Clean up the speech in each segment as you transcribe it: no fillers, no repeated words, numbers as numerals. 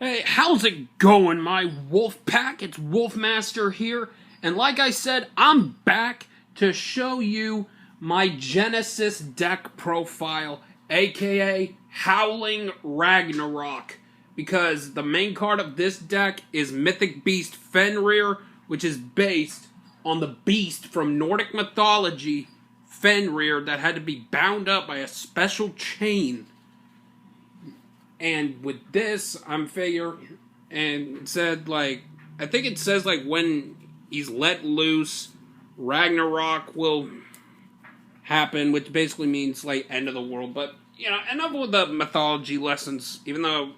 Hey, how's it going, my wolf pack? It's Wolfmaster here, and like I said, I'm back to show you my Genesis deck profile, aka Howling Ragnarock, because the main card of this deck is Mythic Beast Fenrir, which is based on the beast from Nordic mythology, Fenrir, that had to be bound up by a special chain. And with this, I'm figuring, and it said, like, I think it says, like, when he's let loose, Ragnarok will happen, which basically means, like, end of the world. But, you know, enough with the mythology lessons, even though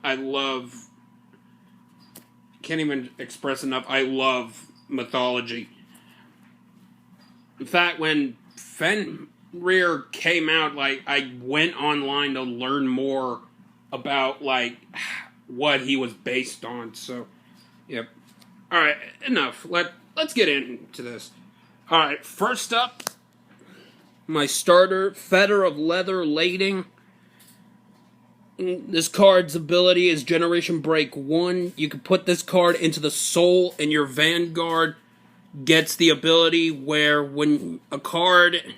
can't even express enough, I love mythology. In fact, when Fenrir came out, like, I went online to learn more about, like, what he was based on. So, yep. Alright, enough. Let's get into this. Alright, first up, my starter, Fetter of Leather Lading. This card's ability is Generation Break 1. You can put this card into the soul, and your Vanguard gets the ability where when a card,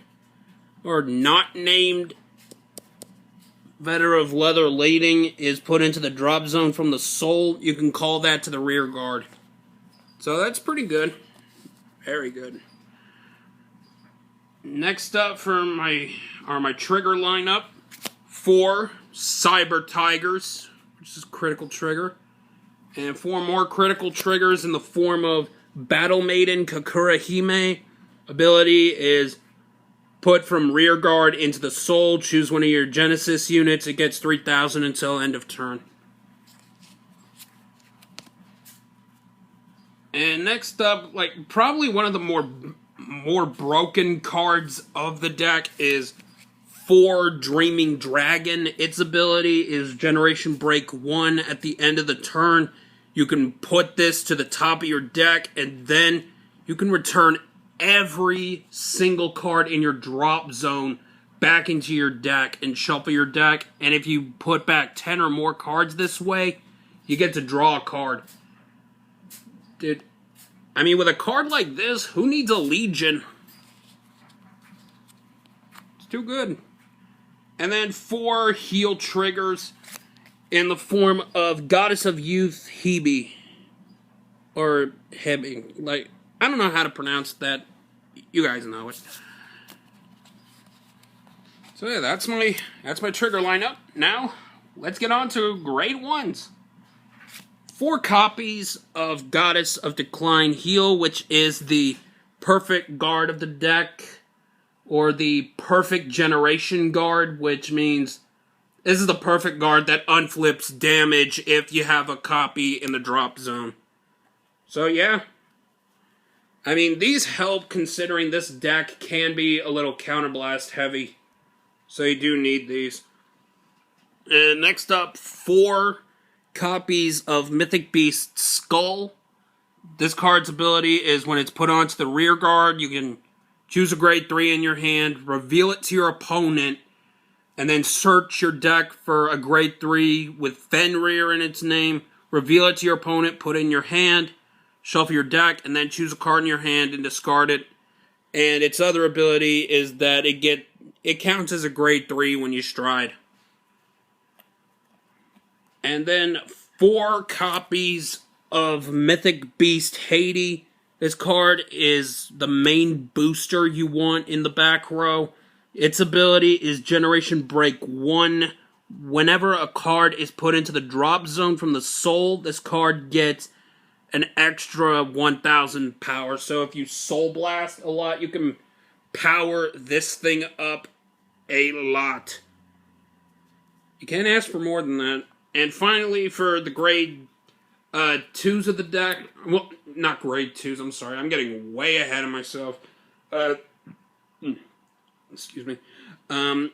or not named Fetter of Leather Lading, is put into the drop zone from the soul, you can call that to the rear guard. So that's pretty good. Very good. Next up for my trigger lineup, 4 Cyber Tigers, which is critical trigger, and 4 more critical triggers in the form of Battle Maiden Kakura Hime. Ability is put from rear guard into the soul. Choose one of your Genesis units. It gets 3,000 until end of turn. And next up, like, probably one of the more broken cards of the deck is 4 Dreaming Dragon. Its ability is Generation Break 1. At the end of the turn, you can put this to the top of your deck, and then you can return every single card in your drop zone back into your deck and shuffle your deck. And if you put back 10 or more cards this way, you get to draw a card. Dude, I mean, with a card like this, who needs a Legion? It's too good. And then 4 heal triggers in the form of Goddess of Youth Hebe. Or Hebe. Like, I don't know how to pronounce that. You guys know it. So yeah, that's my trigger lineup. Now, let's get on to grade 1s. 4 copies of Goddess of Decline Heal, which is the perfect guard of the deck, or the perfect generation guard, which means this is the perfect guard that unflips damage if you have a copy in the drop zone. So yeah. I mean, these help considering this deck can be a little counterblast heavy. So you do need these. And next up, 4 copies of Mythic Beast Skull. This card's ability is when it's put onto the rear guard, you can choose a grade 3 in your hand, reveal it to your opponent, and then search your deck for a grade 3 with Fenrir in its name, reveal it to your opponent, put it in your hand, shuffle your deck, and then choose a card in your hand and discard it. And its other ability is that it counts as a grade 3 when you stride. And then 4 copies of Mythic Beast Haiti. This card is the main booster you want in the back row. Its ability is Generation Break 1. Whenever a card is put into the drop zone from the soul, this card gets an extra 1,000 power. So if you Soul Blast a lot, you can power this thing up a lot. You can't ask for more than that. And finally, for the grade 2s of the deck, well, not grade 2s, I'm sorry, I'm getting way ahead of myself. Excuse me. The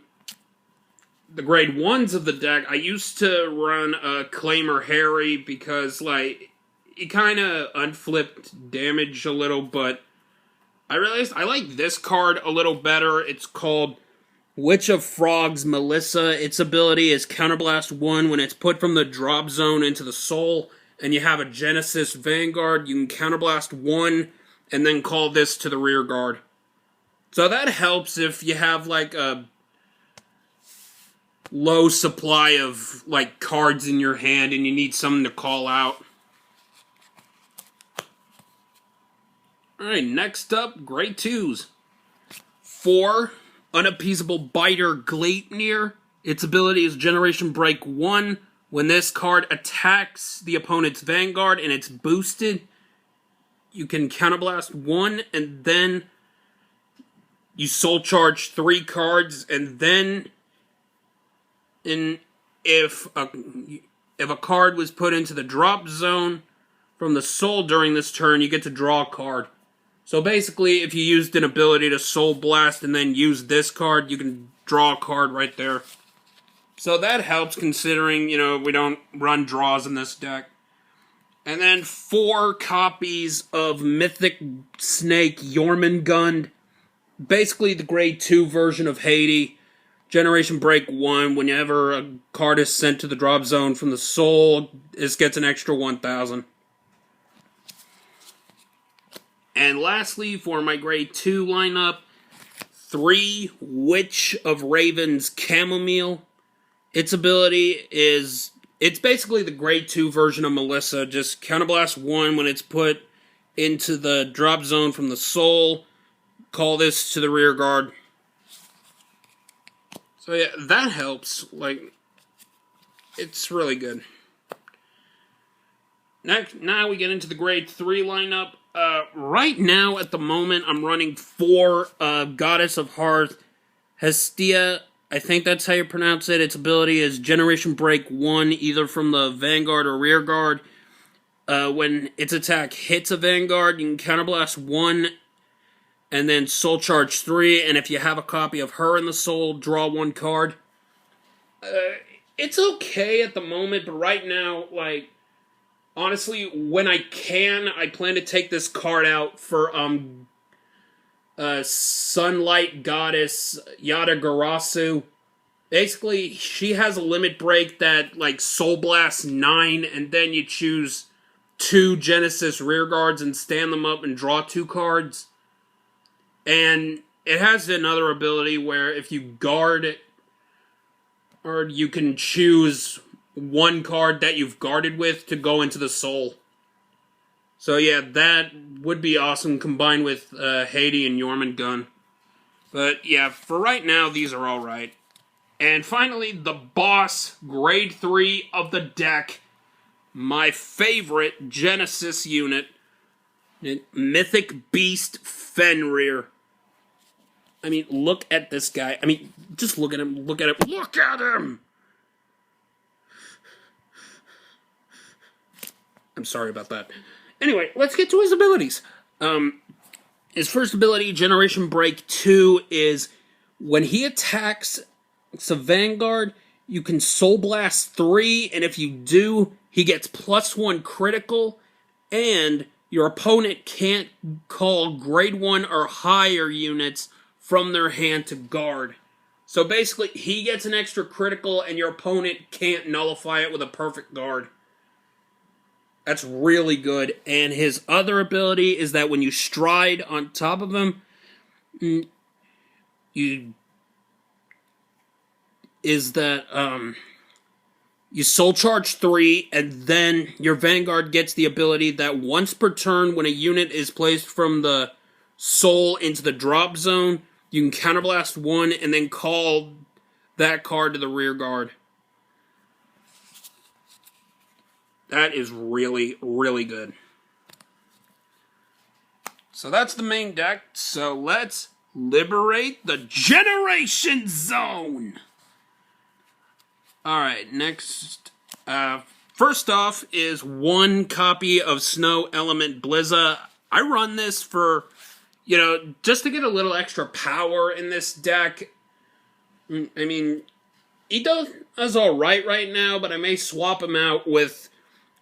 grade 1s of the deck, I used to run Claimer Harry because, like, he kind of unflipped damage a little, but I realized I like this card a little better. It's called Witch of Frogs Melissa. Its ability is Counterblast 1 when it's put from the drop zone into the soul, and you have a Genesis Vanguard. You can Counterblast 1 and then call this to the rear guard. So that helps if you have like a low supply of like cards in your hand and you need something to call out. Alright, next up, Grade 2s. 4, Unappeasable Biter Gleipnir. Its ability is Generation Break 1. When this card attacks the opponent's Vanguard and it's boosted, you can Counterblast 1 and then you Soul Charge 3 cards, and then if a card was put into the drop zone from the soul during this turn, you get to draw a card. So basically, if you used an ability to Soul Blast and then use this card, you can draw a card right there. So that helps considering, we don't run draws in this deck. And then 4 copies of Mythic Snake Jormungand. Basically the Grade 2 version of Haiti. Generation Break 1. Whenever a card is sent to the drop zone from the soul, this gets an extra 1,000. And lastly, for my Grade 2 lineup, 3 Witch of Ravens Chamomile. Its ability is, it's basically the Grade 2 version of Melissa. Just Counterblast 1 when it's put into the drop zone from the soul. Call this to the rear guard. So yeah, that helps. Like, it's really good. Now we get into the Grade 3 lineup. Right now, at the moment, I'm running 4 Goddess of Hearth Hestia. I think that's how you pronounce it. Its ability is Generation Break 1, either from the Vanguard or rear guard. When its attack hits a Vanguard, you can Counterblast 1 and then Soul Charge 3, and if you have a copy of her in the soul, draw 1 card. It's okay at the moment, but right now, like, honestly, when I can, I plan to take this card out for, Sunlight Goddess Yatagarasu. Basically, she has a limit break that, like, Soul Blast 9, and then you choose 2 Genesis rear guards and stand them up and draw 2 cards. And it has another ability where if you guard it, or you can choose 1 card that you've guarded with to go into the soul. So yeah, that would be awesome combined with Haiti and Jormungand. But yeah, for right now, these are alright. And finally, the boss, Grade 3 of the deck. My favorite Genesis unit, Mythic Beast Fenrir. I mean, look at this guy. I mean, just look at him. Look at him. Look at him! I'm sorry about that. Anyway, let's get to his abilities. His first ability, Generation Break 2, is when he attacks a Vanguard, you can Soul Blast 3, and if you do, he gets +1 critical, and your opponent can't call Grade 1 or higher units from their hand to guard. So basically, he gets an extra critical, and your opponent can't nullify it with a perfect guard. That's really good. And his other ability is that when you stride on top of him, you Soul Charge 3, and then your Vanguard gets the ability that once per turn, when a unit is placed from the soul into the drop zone, you can Counterblast 1 and then call that card to the rear guard. That is really, really good. So that's the main deck. So let's liberate the Generation Zone. Alright, next. First off is 1 copy of Snow Element Blizza. I run this for, just to get a little extra power in this deck. I mean, he does alright right now, but I may swap him out with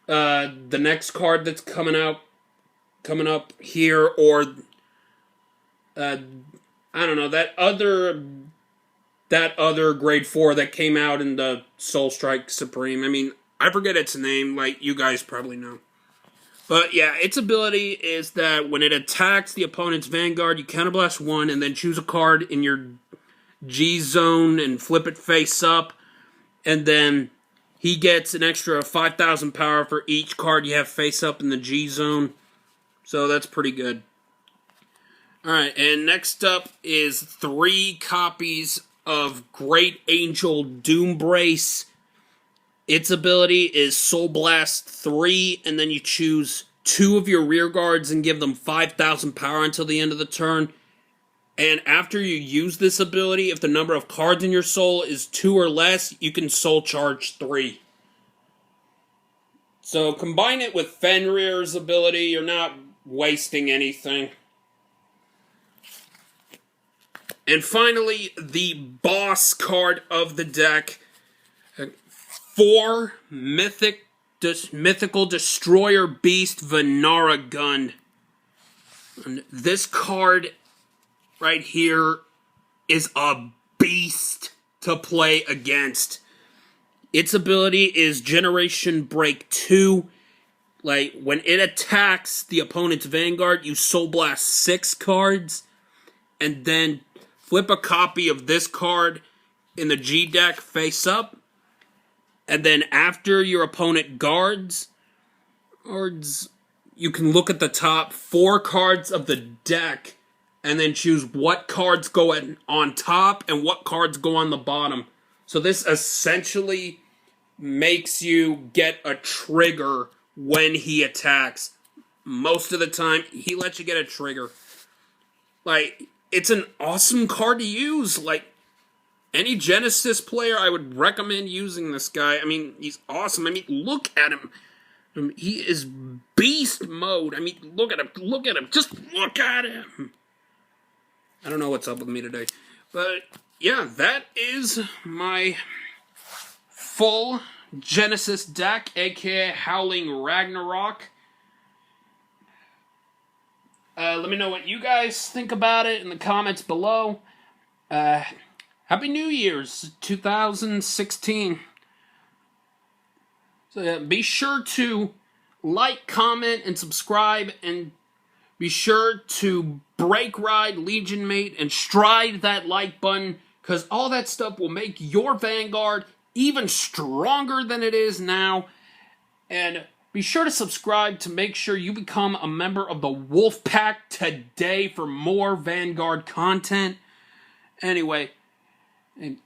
the next card that's coming up here, or I don't know, that other that other grade 4 that came out in the Soul Strike Supreme. I mean, I forget its name, like you guys probably know. But yeah, its ability is that when it attacks the opponent's Vanguard, you counterblast 1 and then choose a card in your G zone and flip it face up. And then he gets an extra 5,000 power for each card you have face up in the G zone. So that's pretty good. Alright, and next up is 3 copies of Great Angel Doombrace. Its ability is Soul Blast 3, and then you choose 2 of your rear guards and give them 5,000 power until the end of the turn. And after you use this ability, if the number of cards in your soul is 2 or less, you can soul charge 3. So combine it with Fenrir's ability, you're not wasting anything. And finally, the boss card of the deck. 4 Mythical Destroyer Beast Venara Gun. And this card right here is a beast to play against. Its ability is Generation Break 2. Like, when it attacks the opponent's Vanguard, you Soul Blast 6 cards. And then flip a copy of this card in the G deck face up. And then after your opponent guards, you can look at the top 4 cards of the deck and then choose what cards go on top and what cards go on the bottom. So this essentially makes you get a trigger when he attacks. Most of the time, he lets you get a trigger. Like, it's an awesome card to use. Like, any Genesis player, I would recommend using this guy. I mean, he's awesome. I mean, look at him. He is beast mode. I mean, look at him. Look at him. Just look at him. I don't know what's up with me today. But, yeah, that is my full Genesis deck, aka Howling Ragnarock. Let me know what you guys think about it in the comments below. Happy New Year's 2016. So yeah, be sure to like, comment, and subscribe, and be sure to break ride, Legion Mate, and stride that like button, because all that stuff will make your Vanguard even stronger than it is now. And be sure to subscribe to make sure you become a member of the Wolf Pack today for more Vanguard content. Anyway, and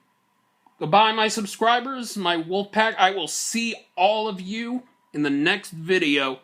goodbye, my subscribers, my Wolf Pack. I will see all of you in the next video.